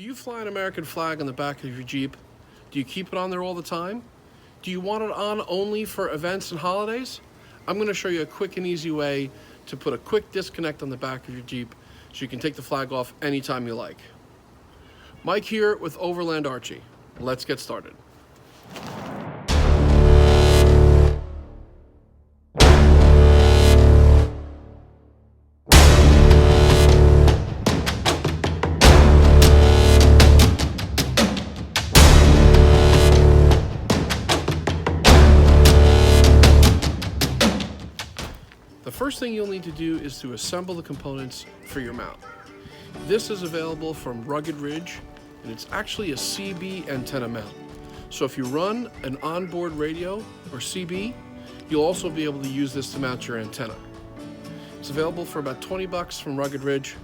Do you fly an American flag on the back of your Jeep? Do you keep it on there all the time? Do you want it on only for events and holidays? I'm going to show you a quick and easy way to put a quick disconnect on the back of your Jeep so you can take the flag off anytime you like. Mike here with Overland Archie. Let's get started. The first thing you'll need to do is to assemble the components for your mount. This is available from Rugged Ridge, and it's actually a CB antenna mount. So if you run an onboard radio or CB, you'll also be able to use this to mount your antenna. It's available for about 20 bucks from Rugged Ridge,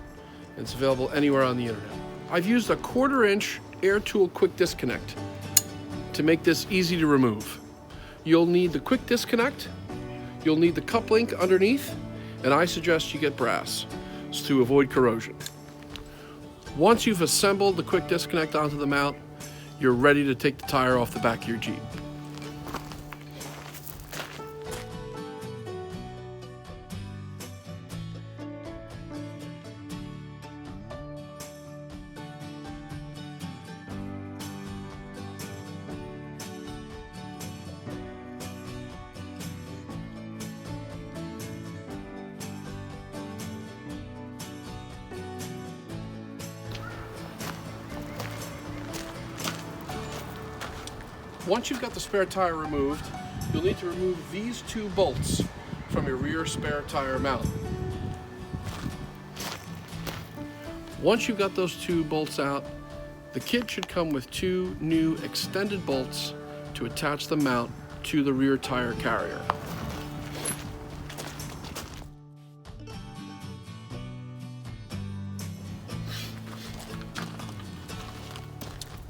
and it's available anywhere on the internet. I've used a 1/4 inch air tool quick disconnect to make this easy to remove. You'll need the quick disconnect, you'll need the cup link underneath, and I suggest you get brass to avoid corrosion. Once you've assembled the quick disconnect onto the mount, you're ready to take the tire off the back of your Jeep. Once you've got the spare tire removed, you'll need to remove these 2 bolts from your rear spare tire mount. Once you've got those 2 bolts out, the kit should come with 2 new extended bolts to attach the mount to the rear tire carrier.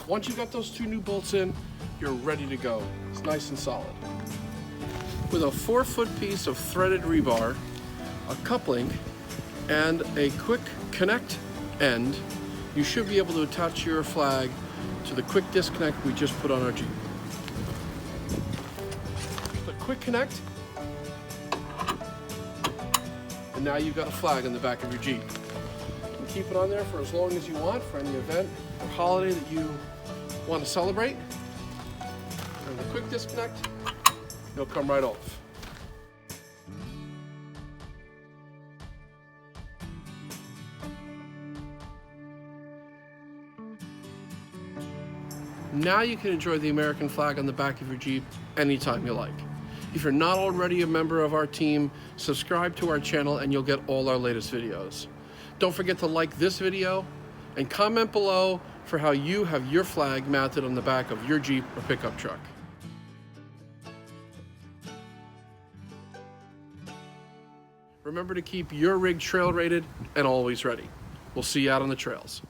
Once you've got those 2 new bolts in, you're ready to go. It's nice and solid. With a 4-foot piece of threaded rebar, a cup link, and a quick connect end, you should be able to attach your flag to the quick disconnect we just put on our Jeep. The quick connect, and now you've got a flag on the back of your Jeep. You can keep it on there for as long as you want for any event or holiday that you want to celebrate. And the quick disconnect, it'll come right off. Now you can enjoy the American flag on the back of your Jeep anytime you like. If you're not already a member of our team, subscribe to our channel and you'll get all our latest videos. Don't forget to like this video and comment below for how you have your flag mounted on the back of your Jeep or pickup truck. Remember to keep your rig trail rated and always ready. We'll see you out on the trails.